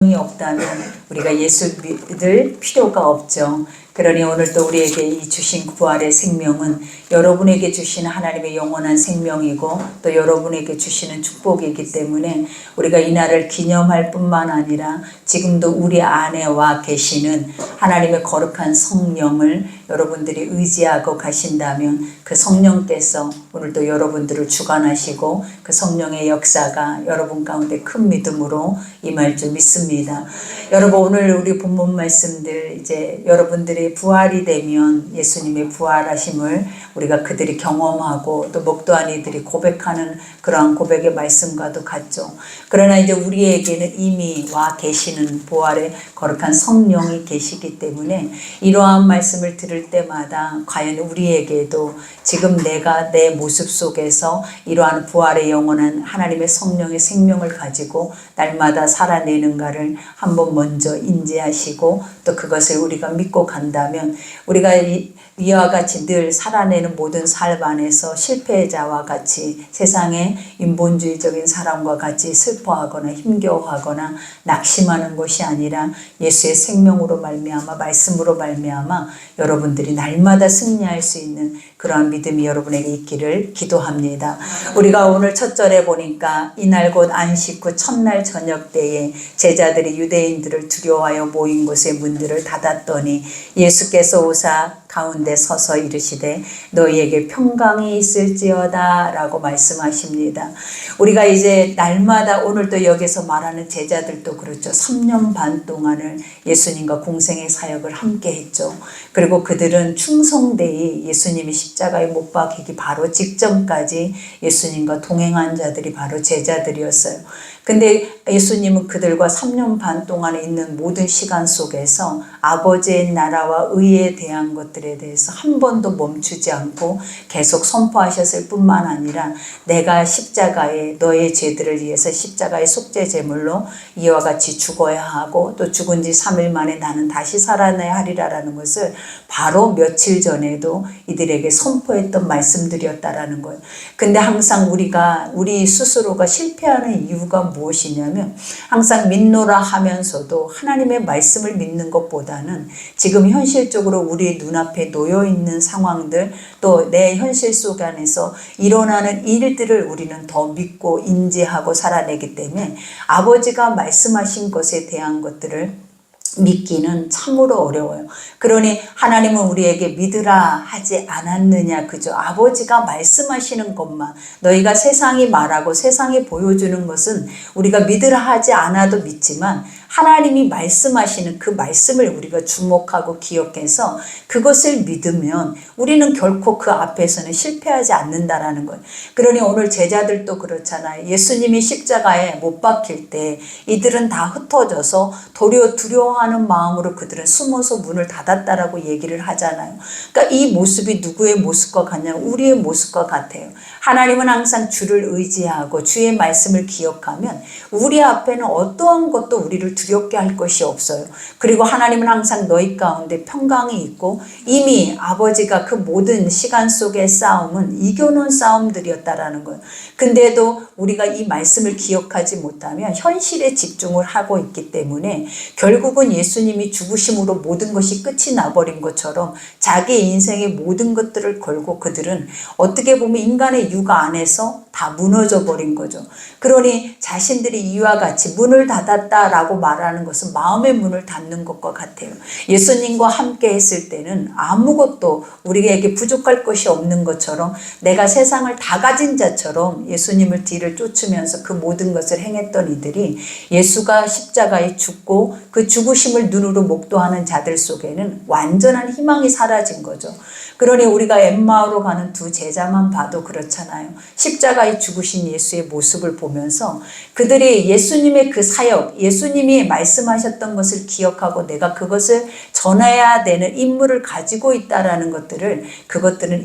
이 없다면 우리가 예수 믿을 필요가 없죠. 그러니 오늘도 우리에게 이 주신 부활의 생명은 여러분에게 주시는 하나님의 영원한 생명이고 또 여러분에게 주시는 축복이기 때문에 우리가 이날을 기념할 뿐만 아니라 지금도 우리 안에 와 계시는 하나님의 거룩한 성령을 여러분들이 의지하고 가신다면 그 성령께서 오늘도 여러분들을 주관하시고 그 성령의 역사가 여러분 가운데 큰 믿음으로 임할 줄 믿습니다. 여러분, 오늘 우리 본문 말씀들 이제 여러분들이 부활이 되면 예수님의 부활하심을 우리가 그들이 경험하고 또 목도한 이들이 고백하는 그러한 고백의 말씀과도 같죠. 그러나 이제 우리에게는 이미 와 계시는 부활의 거룩한 성령이 계시기 때문에 이러한 말씀을 들을 때마다 과연 우리에게도 지금 내가 내 모습 속에서 이러한 부활의 영원한 하나님의 성령의 생명을 가지고 날마다 살아내는가를 한번 먼저 인지하시고 또 그것을 우리가 믿고 간다면 우리가 이와 같이 늘 살아내는 모든 삶 안에서 실패자와 같이 세상의 인본주의적인 사람과 같이 슬퍼하거나 힘겨워하거나 낙심하는 것이 아니라 예수의 생명으로 말미암아 말씀으로 말미암아 여러분들이 날마다 승리할 수 있는 그러한 믿음이 여러분에게 있기를 기도합니다. 우리가 오늘 첫 절에 보니까 이날 곧 안식 후 첫날 저녁 때에 제자들이 유대인들을 두려워하여 모인 곳의 문들을 닫았더니 예수께서 오사 가운데 서서 이르시되 너희에게 평강이 있을지어다 라고 말씀하십니다. 우리가 이제 날마다 오늘도 여기서 말하는 제자들도 그렇죠. 3년 반 동안을 예수님과 공생의 사역을 함께 했죠. 그리고 그들은 충성되이 예수님이 십자가에 못 박히기 바로 직전까지 예수님과 동행한 자들이 바로 제자들이었어요. 근데 예수님은 그들과 3년 반 동안에 있는 모든 시간 속에서 아버지의 나라와 의에 대한 것들에 대해서 한 번도 멈추지 않고 계속 선포하셨을 뿐만 아니라 내가 십자가에 너의 죄들을 위해서 십자가의 속죄 제물로 이와 같이 죽어야 하고 또 죽은 지 3일 만에 나는 다시 살아나야 하리라라는 것을 바로 며칠 전에도 이들에게 선포했던 말씀들이었다라는 거예요. 근데 항상 우리 스스로가 실패하는 이유가 무엇이냐면 항상 믿노라 하면서도 하나님의 말씀을 믿는 것보다는 지금 현실적으로 우리 눈앞에 놓여있는 상황들 또 내 현실 속 안에서 일어나는 일들을 우리는 더 믿고 인지하고 살아내기 때문에 아버지가 말씀하신 것에 대한 것들을 믿기는 참으로 어려워요. 그러니 하나님은 우리에게 믿으라 하지 않았느냐, 그죠? 아버지가 말씀하시는 것만 너희가 세상이 말하고 세상이 보여주는 것은 우리가 믿으라 하지 않아도 믿지만 하나님이 말씀하시는 그 말씀을 우리가 주목하고 기억해서 그것을 믿으면 우리는 결코 그 앞에서는 실패하지 않는다라는 거예요. 그러니 오늘 제자들도 그렇잖아요. 예수님이 십자가에 못 박힐 때 이들은 다 흩어져서 도리어 두려워하는 마음으로 그들은 숨어서 문을 닫았다라고 얘기를 하잖아요. 그러니까 이 모습이 누구의 모습과 같냐면 우리의 모습과 같아요. 하나님은 항상 주를 의지하고 주의 말씀을 기억하면 우리 앞에는 어떠한 것도 우리를 두렵게 할 것이 없어요. 그리고 하나님은 항상 너희 가운데 평강이 있고 이미 아버지가 그 모든 시간 속의 싸움은 이겨놓은 싸움들이었다라는 거예요. 근데도 우리가 이 말씀을 기억하지 못하면 현실에 집중을 하고 있기 때문에 결국은 예수님이 죽으심으로 모든 것이 끝이 나버린 것처럼 자기 인생의 모든 것들을 걸고 그들은 어떻게 보면 인간의 육아 안에서 다 무너져 버린 거죠. 그러니 자신들이 이와 같이 문을 닫았다라고 말하는 것은 마음의 문을 닫는 것과 같아요. 예수님과 함께 했을 때는 아무것도 우리에게 부족할 것이 없는 것처럼 내가 세상을 다 가진 자처럼 예수님을 뒤를 쫓으면서 그 모든 것을 행했던 이들이 예수가 십자가에 죽고 그 죽으심을 눈으로 목도하는 자들 속에는 완전한 희망이 사라진 거죠. 그러니 우리가 엠마오로 가는 두 제자만 봐도 그렇잖아요. 십자가에 죽으신 예수의 모습을 보면서 그들이 예수님의 그 사역, 예수님이 말씀하셨던 것을 기억하고 내가 그것을 전해야 되는 임무를 가지고 있다라는 것들은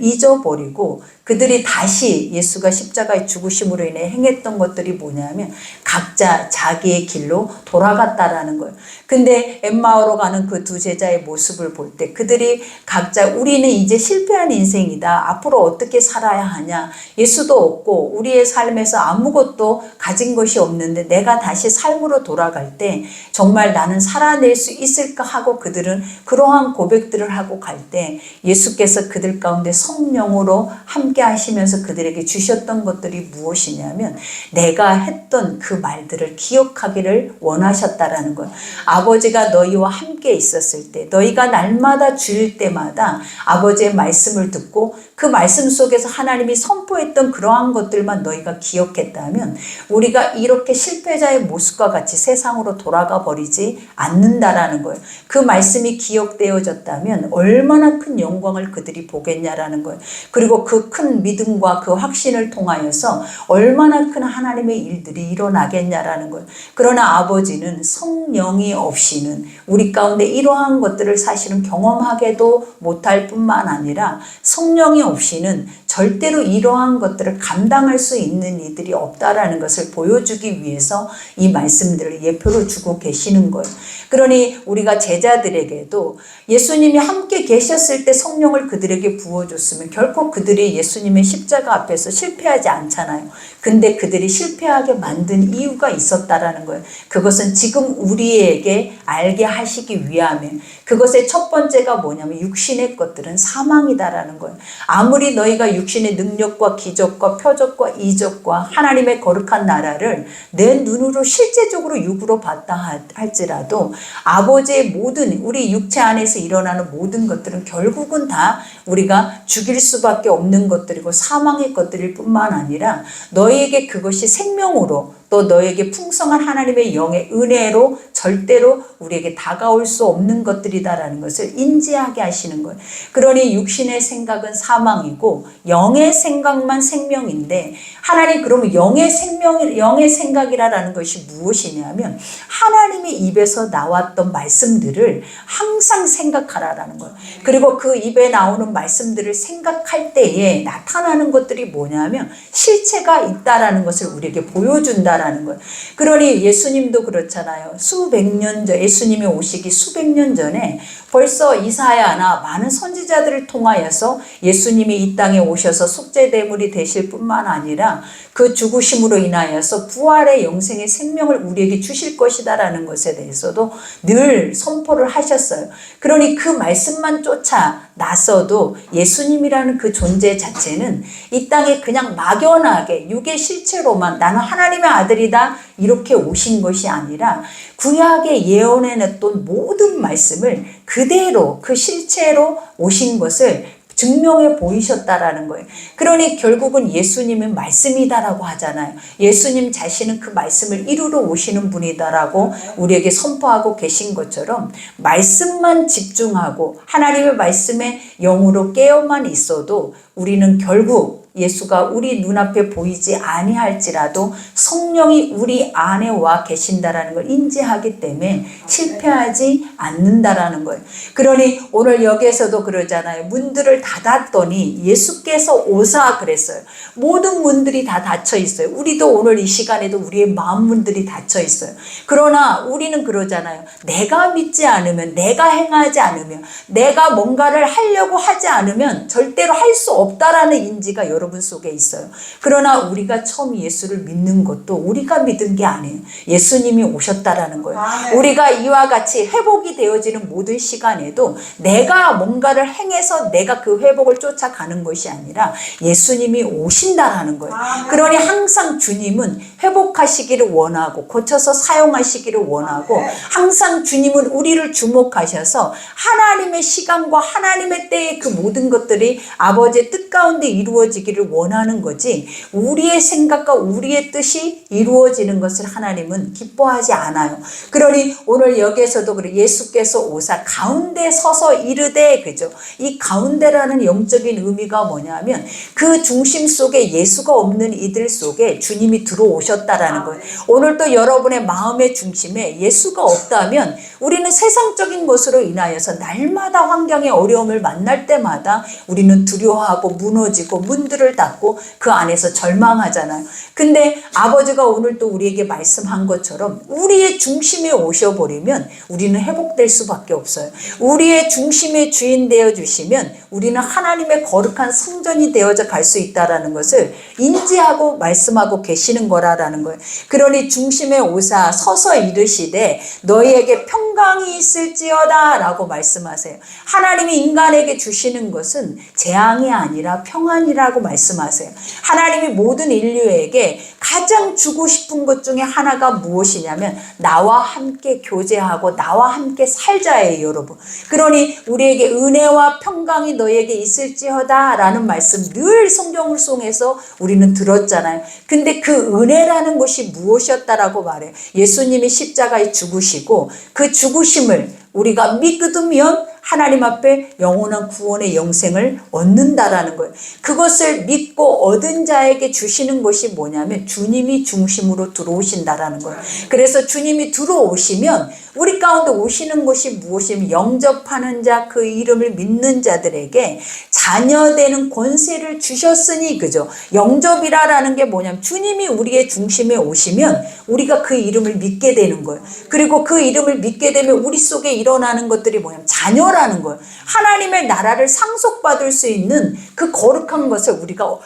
잊어버리고 그들이 다시 예수가 십자가의 죽으심으로 인해 행했던 것들이 뭐냐면 각자 자기의 길로 돌아갔다라는 거예요. 근데 엠마오로 가는 그 두 제자의 모습을 볼 때 그들이 각자 우리는 이제 실패한 인생이다. 앞으로 어떻게 살아야 하냐. 예수도 없고 우리의 삶에서 아무것도 가진 것이 없는데 내가 다시 삶으로 돌아갈 때 정말 나는 살아낼 수 있을까 하고 그들은 그러한 고백들을 하고 갈 때 예수께서 그들 가운데 성령으로 함께 하시면서 그들에게 주셨던 것들이 무엇이냐면 내가 했던 그 말들을 기억하기를 원하셨다라는 거예요. 아버지가 너희와 함께 있었을 때 너희가 날마다 주일 때마다 아버지의 말씀을 듣고 그 말씀 속에서 하나님이 선포했던 그러한 것들만 너희가 기억했다면 우리가 이렇게 실패자의 모습과 같이 세상으로 돌아가 버리지 않는다라는 거예요. 그 말씀이 기억되어졌다면 얼마나 큰 영광을 그들이 보겠냐라는 거예요. 그리고 그 큰 믿음과 그 확신을 통하여서 얼마나 큰 하나님의 일들이 일어나겠냐라는 거예요. 그러나 아버지는 성령이 없이는 우리 가운데 이러한 것들을 사실은 경험하게도 못할 뿐만 아니라 성령이 없이는 절대로 이러한 것들을 감당할 수 있는 이들이 없다라는 것을 보여주기 위해서 이 말씀들을 예표로 주고 계시는 거예요. 그러니 우리가 제자들에게도 예수님이 함께 계셨을 때 성령을 그들에게 부어줬으면 결코 그들이 예수님의 십자가 앞에서 실패하지 않잖아요. 근데 그들이 실패하게 만든 이유가 있었다라는 거예요. 그것은 지금 우리에게 알게 하시기 위함에 그것의 첫 번째가 뭐냐면 육신의 것들은 사망이다라는 거예요. 아무리 너희가 육신의 능력과 기적과 표적과 이적과 하나님의 거룩한 나라를 내 눈으로 실제적으로 육으로 봤다 할지라도 아버지의 모든 우리 육체 안에서 일어나는 모든 것들은 결국은 다 우리가 죽일 수밖에 없는 것들이고 사망의 것들일 뿐만 아니라 너희에게 그것이 생명으로 또 너에게 풍성한 하나님의 영의 은혜로 절대로 우리에게 다가올 수 없는 것들이다라는 것을 인지하게 하시는 거예요. 그러니 육신의 생각은 사망이고 영의 생각만 생명인데 하나님 그러면 영의 생각이라는 것이 무엇이냐면 하나님의 입에서 나왔던 말씀들을 항상 생각하라라는 거예요. 그리고 그 입에 나오는 말씀들을 생각할 때에 나타나는 것들이 뭐냐면 실체가 있다라는 것을 우리에게 보여준다라는 거예요. 그러니 예수님도 그렇잖아요. 수백 년 전 예수님이 오시기 수백 년 전에 벌써 이사야나 많은 선지자들을 통하여서 예수님이 이 땅에 오셔서 속죄제물이 되실 뿐만 아니라 그 죽으심으로 인하여서 부활의 영생의 생명을 우리에게 주실 것이다라는 것에 대해서도 늘 선포를 하셨어요. 그러니 그 말씀만 쫓아 나서도 예수님이라는 그 존재 자체는 이 땅에 그냥 막연하게 육의 실체로만 나는 하나님의 아들이다 이렇게 오신 것이 아니라 구약에 예언해냈던 모든 말씀을 그대로 그 실체로 오신 것을 증명해 보이셨다라는 거예요. 그러니 결국은 예수님은 말씀이다라고 하잖아요. 예수님 자신은 그 말씀을 이루러 오시는 분이다라고 우리에게 선포하고 계신 것처럼 말씀만 집중하고 하나님의 말씀에 영으로 깨어만 있어도 우리는 결국 예수가 우리 눈앞에 보이지 아니할지라도 성령이 우리 안에 와 계신다라는 걸 인지하기 때문에 실패하지 않는다라는 거예요. 그러니 오늘 여기에서도 그러잖아요. 문들을 닫았더니 예수께서 오사 그랬어요. 모든 문들이 다 닫혀 있어요. 우리도 오늘 이 시간에도 우리의 마음 문들이 닫혀 있어요. 그러나 우리는 그러잖아요. 내가 믿지 않으면, 내가 행하지 않으면, 내가 뭔가를 하려고 하지 않으면 절대로 할 수 없다라는 인지가 여러분 속에 있어요. 그러나 우리가 처음 예수를 믿는 것도 우리가 믿은 게 아니에요. 예수님이 오셨다라는 거예요. 우리가 이와 같이 회복이 되어지는 모든 시간에도 내가 뭔가를 행해서 내가 그 회복을 쫓아가는 것이 아니라 예수님이 오신다라는 거예요. 그러니 항상 주님은 회복하시기를 원하고 고쳐서 사용하시기를 원하고 항상 주님은 우리를 주목하셔서 하나님의 시간과 하나님의 때에 그 모든 것들이 아버지의 뜻 가운데 이루어지기를 원하는 거지 우리의 생각과 우리의 뜻이 이루어지는 것을 하나님은 기뻐하지 않아요. 그러니 오늘 여기에서도 그래 예수께서 오사 가운데 서서 이르되 그죠? 이 가운데라는 영적인 의미가 뭐냐면 그 중심 속에 예수가 없는 이들 속에 주님이 들어오셨다라는 거예요. 오늘도 여러분의 마음의 중심에 예수가 없다면 우리는 세상적인 것으로 인하여서 날마다 환경의 어려움을 만날 때마다 우리는 두려워하고 무너지고 문들을 문을 닫고 그 안에서 절망하잖아요. 근데 아버지가 오늘 또 우리에게 말씀한 것처럼 우리의 중심에 오셔버리면 우리는 회복될 수밖에 없어요. 우리의 중심의 주인 되어주시면 우리는 하나님의 거룩한 성전이 되어져 갈 수 있다라는 것을 인지하고 말씀하고 계시는 거라는 거예요. 그러니 중심에 오사 서서 이르시되 너희에게 평강이 있을지어다 라고 말씀하세요. 하나님이 인간에게 주시는 것은 재앙이 아니라 평안이라고 말씀하세요. 하나님이 모든 인류에게 가장 주고 싶은 것 중에 하나가 무엇이냐면 나와 함께 교제하고 나와 함께 살자예요, 여러분. 그러니 우리에게 은혜와 평강이 너희에게 있을지어다 라는 말씀 늘 성경을 통해서 우리는 들었잖아요. 근데 그 은혜라는 것이 무엇이었다라고 말해요. 예수님이 십자가에 죽으시고 그 죽으심을 우리가 믿으면 하나님 앞에 영원한 구원의 영생을 얻는다라는 거예요. 그것을 믿고 얻은 자에게 주시는 것이 뭐냐면 주님이 중심으로 들어오신다라는 거예요. 그래서 주님이 들어오시면 우리 가운데 오시는 것이 무엇이면 영접하는 자, 그 이름을 믿는 자들에게 자녀되는 권세를 주셨으니, 그죠? 영접이라는 게 뭐냐면 주님이 우리의 중심에 오시면 우리가 그 이름을 믿게 되는 거예요. 그리고 그 이름을 믿게 되면 우리 속에 일어나는 것들이 뭐냐면 자녀라는 거예요. 하나님의 나라를 상속받을 수 있는 그 거룩한 것을 우리가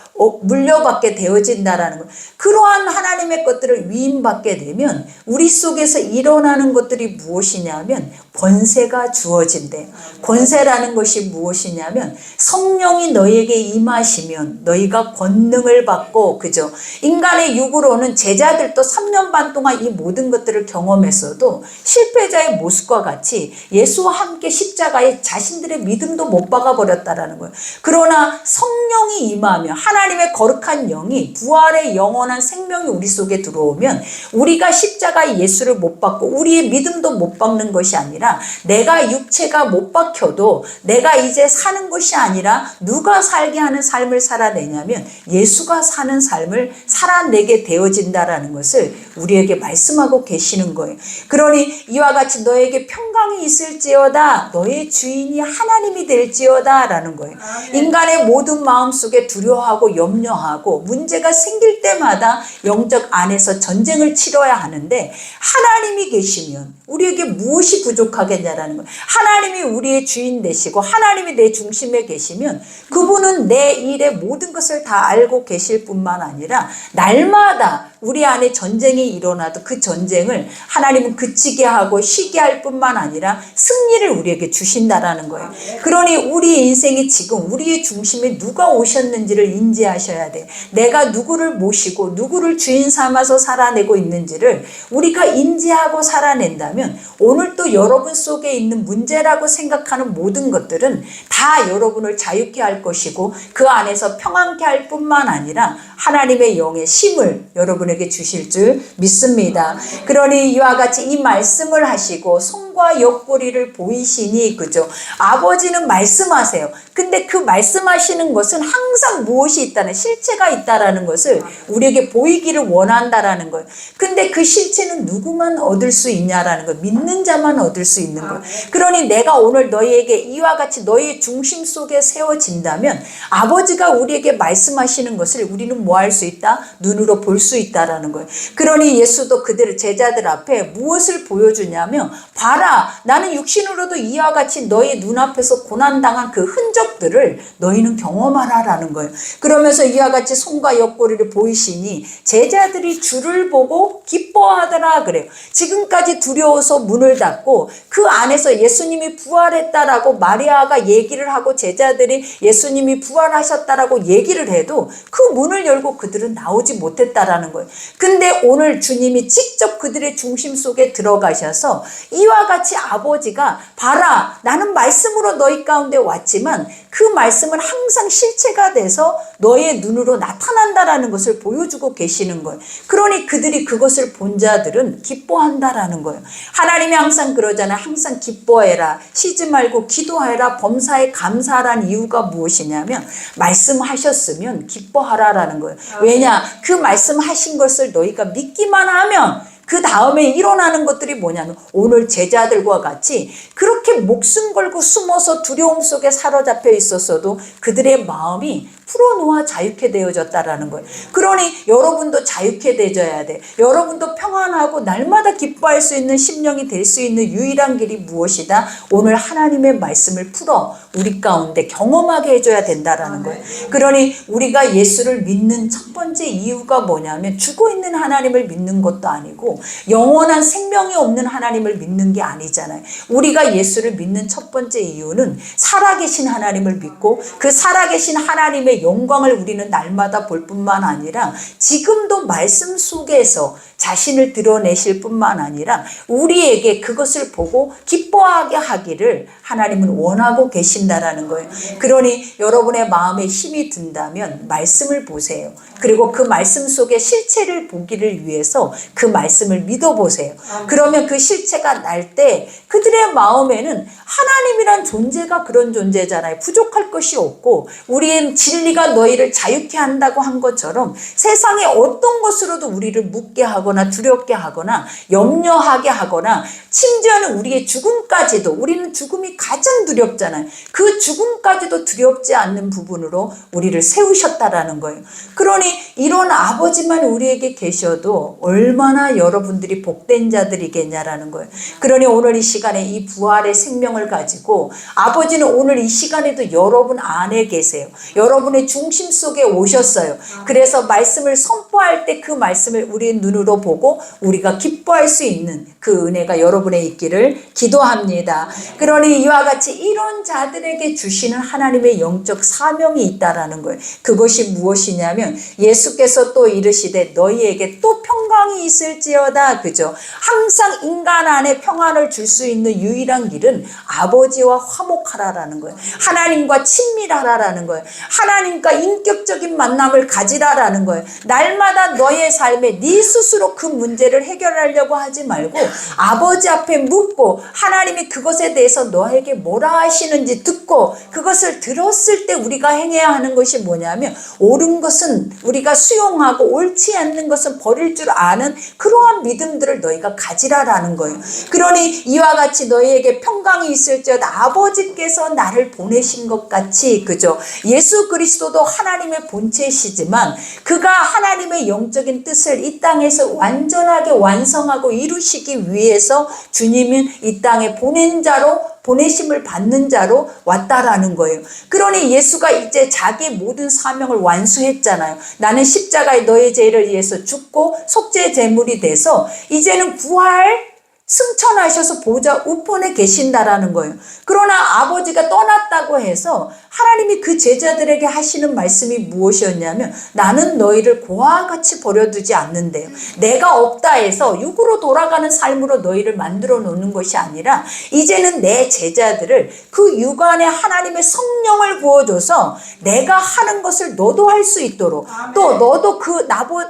물려받게 되어진다라는 거예요. 그러한 하나님의 것들을 위임받게 되면 우리 속에서 일어나는 것들이 무엇이냐면 권세가 주어진대요. 권세라는 것이 무엇이냐면 성령이 너희에게 임하시면 너희가 권능을 받고, 그죠? 인간의 육으로는 제자들도 3년 반 동안 이 모든 것들을 경험했어도 실패자의 모습과 같이 예수와 함께 십자가에 자신들의 믿음도 못 박아버렸다라는 거예요. 그러나 성령이 임하면 하나님의 거룩한 영이 부활의 영원한 생명이 우리 속에 들어오면 우리가 십자가에 예수를 못 박고 우리의 믿음도 못 박는 것이 아니라 내가 육체가 못 박혀도 내가 이제 사는 것이 아니라 누가 살게 하는 삶을 살아내냐면 예수가 사는 삶을 살아내게 되어진다라는 것을 우리에게 말씀하고 계시는 거예요. 그러니 이와 같이 너에게 평강이 있을지어다, 너의 주인이 하나님이 될지어다 라는 거예요. 인간의 모든 마음속에 두려워하고 염려하고 문제가 생길 때마다 영적 안에서 전쟁을 치러야 하는데 하나님이 계시면 우리에게 무엇이 부족하겠냐라는 거예요. 하나님이 우리의 주인 되시고 하나님이 내 중심에 계시면 그분은 내 일의 모든 것을 다 알고 계실 뿐만 아니라 날마다 우리 안에 전쟁이 일어나도 그 전쟁을 하나님은 그치게 하고 쉬게 할 뿐만 아니라 승리를 우리에게 주신다라는 거예요. 그러니 우리 인생이 지금 우리의 중심에 누가 오셨는지를 인지하셔야 돼요. 내가 누구를 모시고 누구를 주인 삼아서 살아내고 있는지를 우리가 인지하고 살아낸다면 오늘 또 여러분 속에 있는 문제라고 생각하는 모든 것들은 다 여러분을 자유케 할 것이고 그 안에서 평안케 할 뿐만 아니라 하나님의 영의 힘을 여러분에게 주실 줄 믿습니다. 그러니 이와 같이 이 말씀을 하시고 손과 옆구리를 보이시니, 그죠? 아버지는 말씀하세요. 근데 그 말씀하시는 것은 항상 무엇이 있다는, 실체가 있다라는 것을 우리에게 보이기를 원한다라는 거예요. 근데 그 실체는 누구만 얻을 수 있냐라는 거예요. 믿는 자만 얻을 수 있는 거예요. 그러니 내가 오늘 너희에게 이와 같이 너희의 중심 속에 세워진다면 아버지가 우리에게 말씀하시는 것을 우리는 뭐 할 수 있다? 눈으로 볼 수 있다라는 거예요. 그러니 예수도 그들 제자들 앞에 무엇을 보여주냐면 봐라, 나는 육신으로도 이와 같이 너희 눈앞에서 고난당한 그 흔적들을 너희는 경험하라라는 거예요. 그러면서 이와 같이 손과 옆구리를 보이시니 제자들이 주를 보고 기뻐하더라 그래요. 지금까지 두려워서 문을 닫고 그 안에서 예수님이 부활했다라고 마리아가 얘기를 하고 제자들이 예수님이 부활하셨다라고 얘기를 해도 그 문을 열고 그들은 나오지 못했다라는 거예요. 근데 오늘 주님이 직접 그들의 중심 속에 들어가셔서 이와 같이 아버지가 봐라, 나는 말씀으로 너희 가운데 왔지만 그 말씀은 항상 실체가 돼서 너의 눈으로 나타난다라는 것을 보여주고 계시는 거예요. 그러니 그들이 그것을 본 자들은 기뻐한다라는 거예요. 하나님이 항상 그러잖아요. 항상 기뻐해라, 쉬지 말고 기도해라, 범사에 감사하라는 이유가 무엇이냐면 말씀하셨으면 기뻐하라라는 거예요. 왜냐? 그 말씀하신 것을 너희가 믿기만 하면 그 다음에 일어나는 것들이 뭐냐면 오늘 제자들과 같이 그렇게 목숨 걸고 숨어서 두려움 속에 사로잡혀 있었어도 그들의 마음이 풀어놓아 자유케 되어졌다라는 거예요. 그러니 여러분도 자유케 되어져야 돼. 여러분도 평안하고 날마다 기뻐할 수 있는 심령이 될 수 있는 유일한 길이 무엇이다? 오늘 하나님의 말씀을 풀어 우리 가운데 경험하게 해줘야 된다라는 거예요. 그러니 우리가 예수를 믿는 첫 번째 이유가 뭐냐면 죽어있는 하나님을 믿는 것도 아니고 영원한 생명이 없는 하나님을 믿는 게 아니잖아요. 우리가 예수를 믿는 첫 번째 이유는 살아계신 하나님을 믿고 그 살아계신 하나님의 영광을 우리는 날마다 볼 뿐만 아니라 지금도 말씀 속에서 자신을 드러내실 뿐만 아니라 우리에게 그것을 보고 기뻐하게 하기를 하나님은 원하고 계신다라는 거예요. 그러니 여러분의 마음에 힘이 든다면 말씀을 보세요. 그리고 그 말씀 속에 실체를 보기를 위해서 그 말씀을 믿어보세요. 그러면 그 실체가 날 때 그들의 마음에는 하나님이란 존재가 그런 존재잖아요. 부족할 것이 없고 우리의 진리가 너희를 자유케 한다고 한 것처럼 세상의 어떤 것으로도 우리를 묻게 하거나 두렵게 하거나 염려하게 하거나 심지어는 우리의 죽음까지도, 우리는 죽음이 가장 두렵잖아요. 그 죽음까지도 두렵지 않는 부분으로 우리를 세우셨다라는 거예요. 그러니 이런 아버지만 우리에게 계셔도 얼마나 여러분들이 복된 자들이겠냐라는 거예요. 그러니 오늘 이 시간에 이 부활의 생명을 가지고 아버지는 오늘 이 시간에도 여러분 안에 계세요. 여러분의 중심 속에 오셨어요. 그래서 말씀을 선포할 때 그 말씀을 우리의 눈으로 보고 우리가 기뻐할 수 있는 그 은혜가 여러분의 있기를 기도합니다. 그러니 이와 같이 이런 자들에게 주시는 하나님의 영적 사명이 있다라는 거예요. 그것이 무엇이냐면 예수께서 또 이르시되 너희에게 또 평강이 있을지어다. 그죠? 항상 인간 안에 평안을 줄 수 있는 유일한 길은 아버지와 화목하라라는 거예요. 하나님과 친밀하라라는 거예요. 하나님과 인격적인 만남을 가지라라는 거예요. 날마다 너의 삶에 네 스스로 그 문제를 해결하려고 하지 말고 아버지 앞에 묻고 하나님이 그것에 대해서 너에게 뭐라 하시는지 듣고 그것을 들었을 때 우리가 행해야 하는 것이 뭐냐면 옳은 것은 우리가 수용하고 옳지 않는 것은 버릴 줄 아는 그러한 믿음들을 너희가 가지라라는 거예요. 그러니 이와 같이 너희에게 평강이 있을지어다. 아버지께서 나를 보내신 것 같이, 그죠? 예수 그리스도도 하나님의 본체시지만 그가 하나님의 영적인 뜻을 이 땅에서 완전하게 완성하고 이루시기 위해서 주님은 이 땅에 보낸 자로, 보내심을 받는 자로 왔다라는 거예요. 그러니 예수가 이제 자기 모든 사명을 완수했잖아요. 나는 십자가에 너의 죄를 위해서 죽고 속죄 제물이 돼서 이제는 부활 승천하셔서 보좌 우편에 계신다라는 거예요. 그러나 아버지가 떠났다고 해서 하나님이 그 제자들에게 하시는 말씀이 무엇이었냐면 나는 너희를 고아와 같이 버려두지 않는데요. 내가 없다 해서 육으로 돌아가는 삶으로 너희를 만들어 놓는 것이 아니라 이제는 내 제자들을 그 육 안에 하나님의 성령을 부어줘서 내가 하는 것을 너도 할 수 있도록 또 너도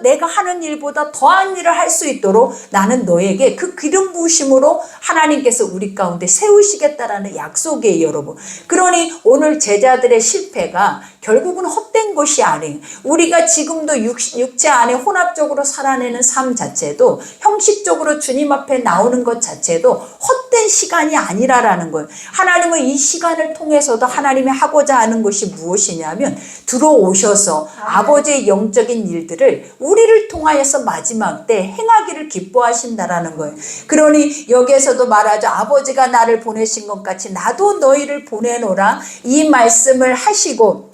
내가 하는 일보다 더한 일을 할 수 있도록 나는 너에게 그 기름 부으심으로 하나님께서 우리 가운데 세우시겠다라는 약속이에요, 여러분. 그러니 오늘 제자들의 실패가 결국은 헛된 것이 아니에요. 우리가 지금도 육체 안에 혼합적으로 살아내는 삶 자체도 형식적으로 주님 앞에 나오는 것 자체도 헛된 시간이 아니라라는 거예요. 하나님은 이 시간을 통해서도 하나님이 하고자 하는 것이 무엇이냐면 들어오셔서 아버지의 영적인 일들을 우리를 통하여서 마지막 때 행하기를 기뻐하신다라는 거예요. 그러니 여기에서도 말하죠. 아버지가 나를 보내신 것 같이 나도 너희를 보내노라 이 말씀을 하시고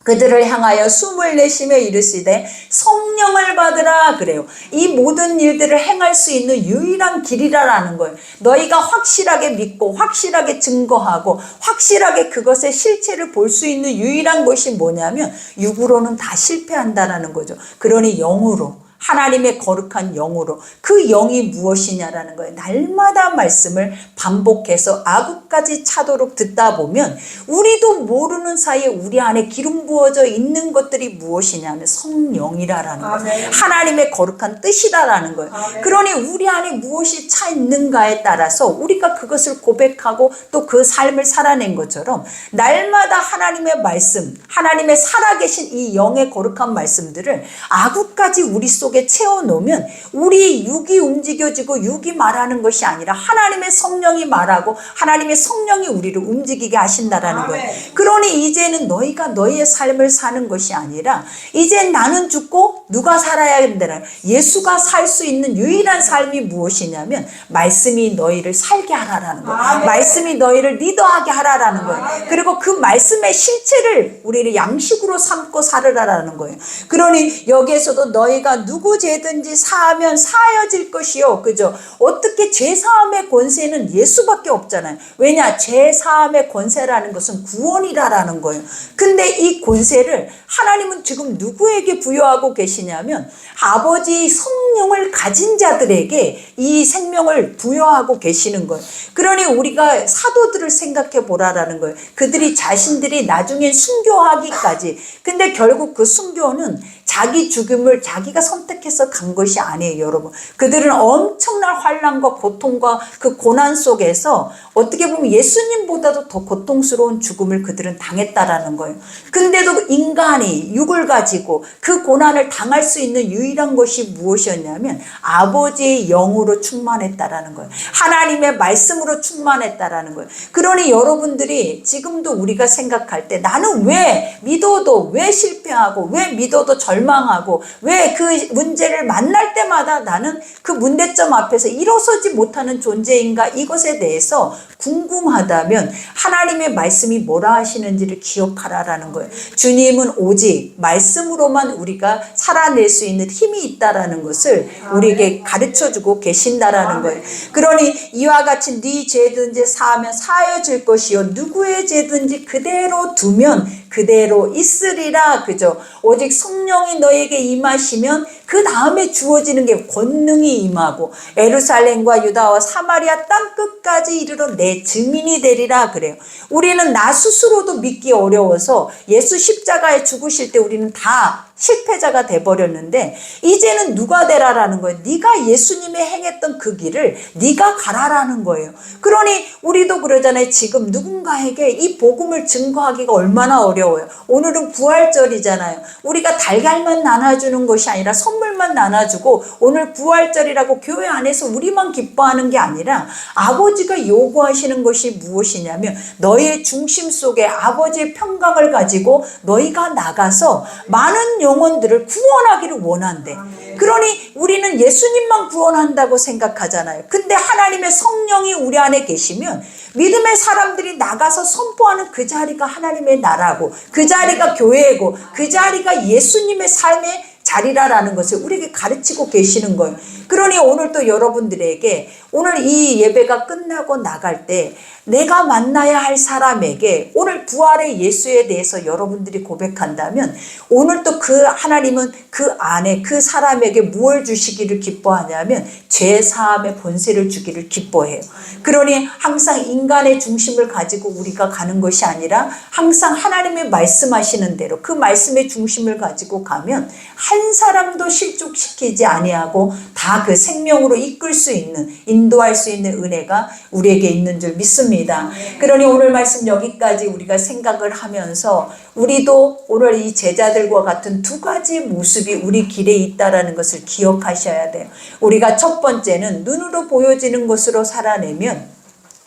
그들을 향하여 숨을 내쉬며 이르시되 성령을 받으라 그래요. 이 모든 일들을 행할 수 있는 유일한 길이라는 거예요. 너희가 확실하게 믿고 확실하게 증거하고 확실하게 그것의 실체를 볼 수 있는 유일한 것이 뭐냐면 육으로는 다 실패한다라는 거죠. 그러니 영으로 하나님의 거룩한 영으로 그 영이 무엇이냐라는 거예요. 날마다 말씀을 반복해서 아구까지 차도록 듣다 보면 우리도 모르는 사이에 우리 안에 기름 부어져 있는 것들이 무엇이냐면 성령이라는 거예요. 하나님의 거룩한 뜻이다라는 거예요. 그러니 우리 안에 무엇이 차 있는가에 따라서 우리가 그것을 고백하고 또 그 삶을 살아낸 것처럼 날마다 하나님의 말씀, 하나님의 살아계신 이 영의 거룩한 말씀들을 아구까지 우리 속에 속에 채워놓으면 우리 육이 움직여지고 육이 말하는 것이 아니라 하나님의 성령이 말하고 하나님의 성령이 우리를 움직이게 하신다라는 거예요. 그러니 이제는 너희가 너희의 삶을 사는 것이 아니라 이제 나는 죽고 누가 살아야 된다는, 예수가 살 수 있는 유일한 삶이 무엇이냐면 말씀이 너희를 살게 하라라는 거예요. 말씀이 너희를 리더하게 하라라는 거예요. 그리고 그 말씀의 실체를 우리를 양식으로 삼고 살으라라는 거예요. 그러니 여기에서도 너희가 누구 죄든지 사하면 사하여질 것이요. 그죠? 어떻게 죄 사함의 권세는 예수밖에 없잖아요. 왜냐? 죄 사함의 권세라는 것은 구원이라는 거예요. 근데 이 권세를 하나님은 지금 누구에게 부여하고 계시냐면 아버지 성령을 가진 자들에게 이 생명을 부여하고 계시는 거예요. 그러니 우리가 사도들을 생각해 보라라는 거예요. 그들이 자신들이 나중에 순교하기까지, 근데 결국 그 순교는 자기 죽음을 자기가 선택해서 간 것이 아니에요, 여러분. 그들은 엄청난 환난과 고통과 그 고난 속에서 어떻게 보면 예수님보다도 더 고통스러운 죽음을 그들은 당했다라는 거예요. 근데도 인간이 육을 가지고 그 고난을 당할 수 있는 유일한 것이 무엇이었냐면 아버지의 영으로 충만했다라는 거예요. 하나님의 말씀으로 충만했다라는 거예요. 그러니 여러분들이 지금도 우리가 생각할 때 나는 왜 믿어도 왜 실패하고 왜 믿어도 절망하고 왜 그 문제를 만날 때마다 나는 그 문제점 앞에서 일어서지 못하는 존재인가, 이것에 대해서 궁금하다면 하나님의 말씀이 뭐라 하시는지를 기억하라라는 거예요. 주님은 오직 말씀으로만 우리가 살아낼 수 있는 힘이 있다라는 것을 우리에게 가르쳐주고 계신다라는 거예요. 그러니 이와 같이 네 죄든지 사하면 사하여질 것이요 누구의 죄든지 그대로 두면 그대로 있으리라. 그죠? 오직 성령이 너에게 임하시면 그 다음에 주어지는 게 권능이 임하고 예루살렘과 유다와 사마리아 땅 끝까지 이르러 내 증인이 되리라 그래요. 우리는 나 스스로도 믿기 어려워서 예수 십자가에 죽으실 때 우리는 다 실패자가 돼버렸는데 이제는 누가 되라라는 거예요. 네가 예수님이 행했던 그 길을 네가 가라라는 거예요. 그러니 우리도 그러잖아요. 지금 누군가에게 이 복음을 증거하기가 얼마나 어려워요. 오늘은 부활절이잖아요. 우리가 달걀만 나눠주는 것이 아니라 선물만 나눠주고 오늘 부활절이라고 교회 안에서 우리만 기뻐하는 게 아니라 아버지가 요구하시는 것이 무엇이냐면 너의 중심 속에 아버지의 평강을 가지고 너희가 나가서 많은 영혼들을 구원하기를 원한대. 그러니 우리는 예수님만 구원한다고 생각하잖아요. 근데 하나님의 성령이 우리 안에 계시면 믿음의 사람들이 나가서 선포하는 그 자리가 하나님의 나라고 그 자리가 교회고 그 자리가 예수님의 삶의 자리라라는 것을 우리에게 가르치고 계시는 거예요. 그러니 오늘 또 여러분들에게 오늘 이 예배가 끝나고 나갈 때 내가 만나야 할 사람에게 오늘 부활의 예수에 대해서 여러분들이 고백한다면 오늘 또 그 하나님은 그 안에 그 사람에게 무엇을 주시기를 기뻐하냐면 죄사함의 권세를 주기를 기뻐해요. 그러니 항상 인간의 중심을 가지고 우리가 가는 것이 아니라 항상 하나님의 말씀하시는 대로 그 말씀의 중심을 가지고 가면 한 사람도 실족시키지 아니하고 다 그 생명으로 이끌 수 있는 인도할 수 있는 은혜가 우리에게 있는 줄 믿습니다. 그러니 오늘 말씀 여기까지 우리가 생각을 하면서 우리도 오늘 이 제자들과 같은 두 가지 모습이 우리 길에 있다라는 것을 기억하셔야 돼요. 우리가 첫 번째는 눈으로 보여지는 것으로 살아내면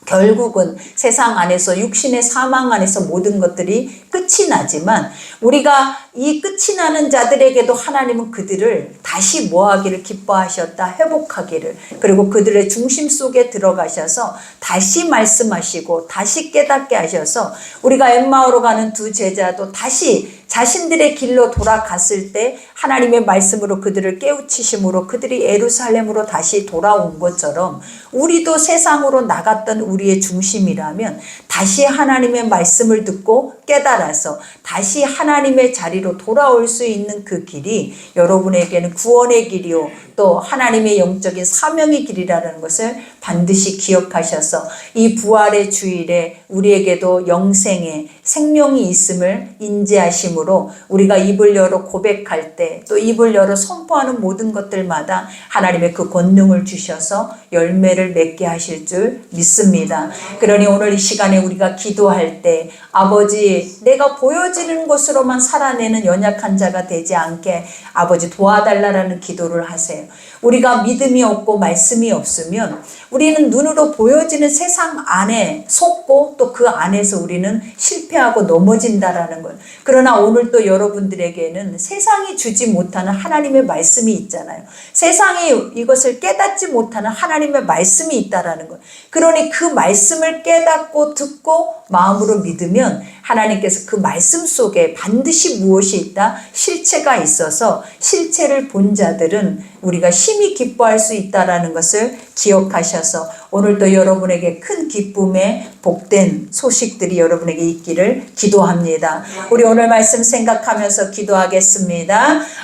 결국은 세상 안에서 육신의 사망 안에서 모든 것들이 끝이 나지만 우리가 이 끝이 나는 자들에게도 하나님은 그들을 다시 뭐하기를 기뻐하셨다, 회복하기를, 그리고 그들의 중심 속에 들어가셔서 다시 말씀하시고 다시 깨닫게 하셔서 우리가 엠마오로 가는 두 제자도 다시 자신들의 길로 돌아갔을 때 하나님의 말씀으로 그들을 깨우치심으로 그들이 예루살렘으로 다시 돌아온 것처럼 우리도 세상으로 나갔던 우리의 중심이라면 다시 하나님의 말씀을 듣고 깨달아서 다시 하나님의 자리로 돌아올 수 있는 그 길이 여러분에게는 구원의 길이요 또 하나님의 영적인 사명의 길이라는 것을 반드시 기억하셔서 이 부활의 주일에 우리에게도 영생의 생명이 있음을 인지하심으로 주심으로 우리가 입을 열어 고백할 때 또 입을 열어 선포하는 모든 것들마다 하나님의 그 권능을 주셔서 열매를 맺게 하실 줄 믿습니다. 그러니 오늘 이 시간에 우리가 기도할 때 아버지, 내가 보여지는 것으로만 살아내는 연약한 자가 되지 않게 아버지 도와달라라는 기도를 하세요. 우리가 믿음이 없고 말씀이 없으면 우리는 눈으로 보여지는 세상 안에 속고 또 그 안에서 우리는 실패하고 넘어진다라는 것. 그러나 오늘 또 여러분들에게는 세상이 주지 못하는 하나님의 말씀이 있잖아요. 세상이 이것을 깨닫지 못하는 하나님의 말씀이 있다라는 것. 그러니 그 말씀을 깨닫고 듣고 마음으로 믿으면 하나님께서 그 말씀 속에 반드시 무엇이 있다? 실체가 있어서 실체를 본 자들은 우리가 심히 기뻐할 수 있다라는 것을 기억하셔서 오늘도 여러분에게 큰 기쁨의 복된 소식들이 여러분에게 있기를 기도합니다. 우리 오늘 말씀 생각하면서 기도하겠습니다.